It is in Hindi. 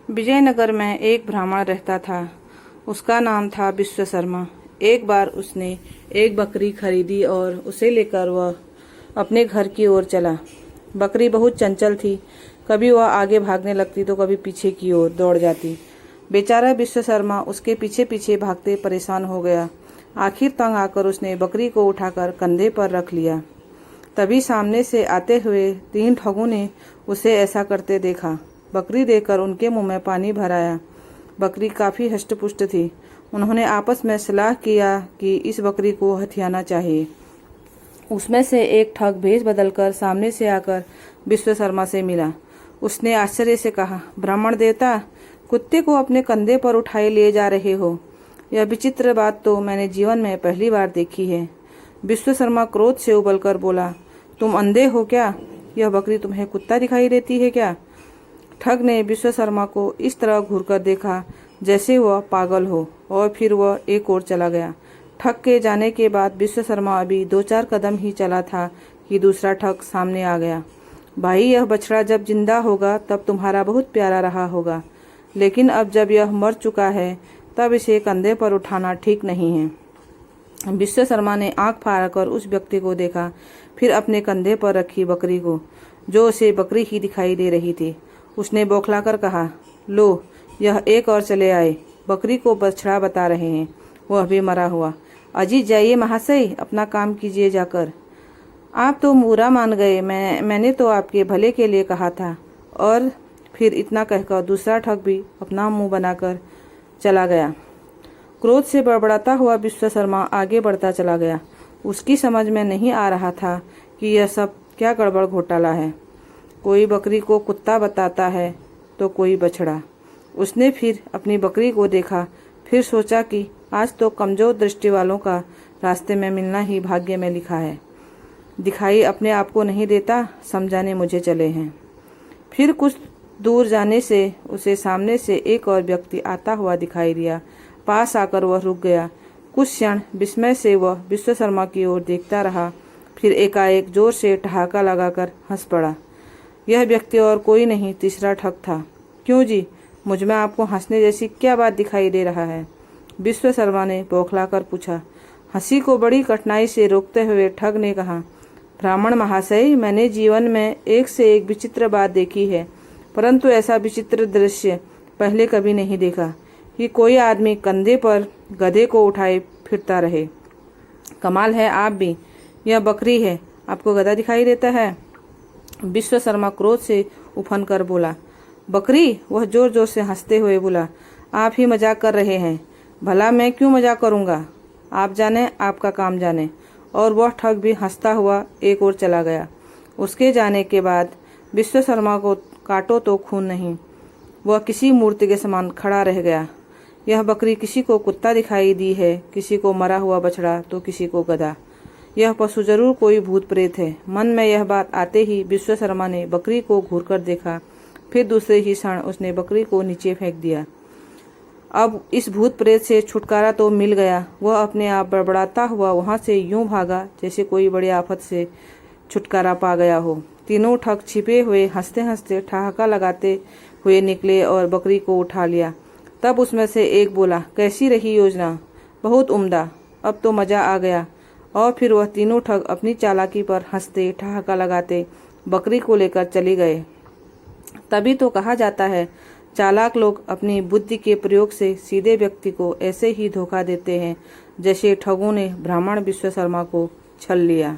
विजयनगर में एक ब्राह्मण रहता था। उसका नाम था विश्व शर्मा। एक बार उसने एक बकरी खरीदी और उसे लेकर वह अपने घर की ओर चला। बकरी बहुत चंचल थी, कभी वह आगे भागने लगती तो कभी पीछे की ओर दौड़ जाती। बेचारा विश्व शर्मा उसके पीछे पीछे भागते परेशान हो गया। आखिर तंग आकर उसने बकरी को उठाकर कंधे पर रख लिया। तभी सामने से आते हुए 3 ठगों ने उसे ऐसा करते देखा। बकरी देखकर उनके मुंह में पानी भर आया। बकरी काफी हष्टपुष्ट थी। उन्होंने आपस में सलाह किया कि इस बकरी को हथियाना चाहिए। उसमें से एक ठग भेष बदलकर सामने से आकर विश्व शर्मा से मिला। उसने आश्चर्य से कहा, ब्राह्मण देवता, कुत्ते को अपने कंधे पर उठाए ले जा रहे हो? यह विचित्र बात तो मैंने जीवन में पहली बार देखी है। विश्व शर्मा क्रोध से उबलकर बोला, तुम अंधे हो क्या? यह बकरी तुम्हें कुत्ता दिखाई देती है क्या? ठग ने विश्व शर्मा को इस तरह घूरकर देखा जैसे वह पागल हो और फिर वह एक ओर चला गया। ठग के जाने के बाद विश्व शर्मा अभी 2-4 कदम ही चला था कि दूसरा ठग सामने आ गया। भाई, यह बछड़ा जब जिंदा होगा तब तुम्हारा बहुत प्यारा रहा होगा, लेकिन अब जब यह मर चुका है तब इसे कंधे पर उठाना ठीक नहीं है। विश्व शर्मा ने आंख फाड़कर उस व्यक्ति को देखा, फिर अपने कंधे पर रखी बकरी को, जो उसे बकरी ही दिखाई दे रही थी। उसने बौखलाकर कहा, लो, यह एक और चले आए। बकरी को बछड़ा बता रहे हैं, वह भी मरा हुआ। अजी जाइए महाशय, अपना काम कीजिए जाकर। आप तो बुरा मान गए, मैंने तो आपके भले के लिए कहा था। और फिर इतना कहकर दूसरा ठग भी अपना मुंह बनाकर चला गया। क्रोध से बड़बड़ाता हुआ विश्व शर्मा आगे बढ़ता चला गया। उसकी समझ में नहीं आ रहा था कि यह सब क्या गड़बड़ घोटाला है। कोई बकरी को कुत्ता बताता है तो कोई बछड़ा। उसने फिर अपनी बकरी को देखा, फिर सोचा कि आज तो कमजोर दृष्टि वालों का रास्ते में मिलना ही भाग्य में लिखा है। दिखाई अपने आप को नहीं देता, समझाने मुझे चले हैं। फिर कुछ दूर जाने से उसे सामने से एक और व्यक्ति आता हुआ दिखाई दिया। पास आकर वह रुक गया। कुछ क्षण विस्मय से वह विश्व शर्मा की ओर देखता रहा, फिर एकाएक जोर से ठहाका लगाकर हंस पड़ा। यह व्यक्ति और कोई नहीं, तीसरा ठग था। क्यों जी, मुझ में आपको हंसने जैसी क्या बात दिखाई दे रहा है? विश्व शर्मा ने बौखलाकर पूछा। हंसी को बड़ी कठिनाई से रोकते हुए ठग ने कहा, ब्राह्मण महाशय, मैंने जीवन में एक से एक विचित्र बात देखी है, परंतु ऐसा विचित्र दृश्य पहले कभी नहीं देखा कि कोई आदमी कंधे पर गधे को उठाए फिरता रहे। कमाल है आप भी। यह बकरी है, आपको गधा दिखाई देता है? विश्व शर्मा क्रोध से उफन कर बोला, बकरी? वह जोर जोर से हंसते हुए बोला, आप ही मजाक कर रहे हैं। भला मैं क्यों मजाक करूंगा? आप जाने, आपका काम जाने। और वह ठग भी हंसता हुआ एक ओर चला गया। उसके जाने के बाद विश्व शर्मा को काटो तो खून नहीं, वह किसी मूर्ति के समान खड़ा रह गया। यह बकरी किसी को कुत्ता दिखाई दी है, किसी को मरा हुआ बछड़ा तो किसी को गधा। यह पशु जरूर कोई भूत प्रेत है। मन में यह बात आते ही विश्व शर्मा ने बकरी को घूरकर देखा, फिर दूसरे ही क्षण उसने बकरी को नीचे फेंक दिया। अब इस भूत प्रेत से छुटकारा तो मिल गया। वह अपने आप बड़बड़ाता हुआ वहां से यूं भागा जैसे कोई बड़ी आफत से छुटकारा पा गया हो। तीनों ठग छिपे हुए हंसते हंसते ठहाका लगाते हुए निकले और बकरी को उठा लिया। तब उसमें से एक बोला, कैसी रही योजना? बहुत उम्दा, अब तो मजा आ गया। और फिर वह तीनों ठग अपनी चालाकी पर हंसते ठहाका लगाते बकरी को लेकर चले गए। तभी तो कहा जाता है, चालाक लोग अपनी बुद्धि के प्रयोग से सीधे व्यक्ति को ऐसे ही धोखा देते हैं जैसे ठगों ने ब्राह्मण विश्व शर्मा को छल लिया।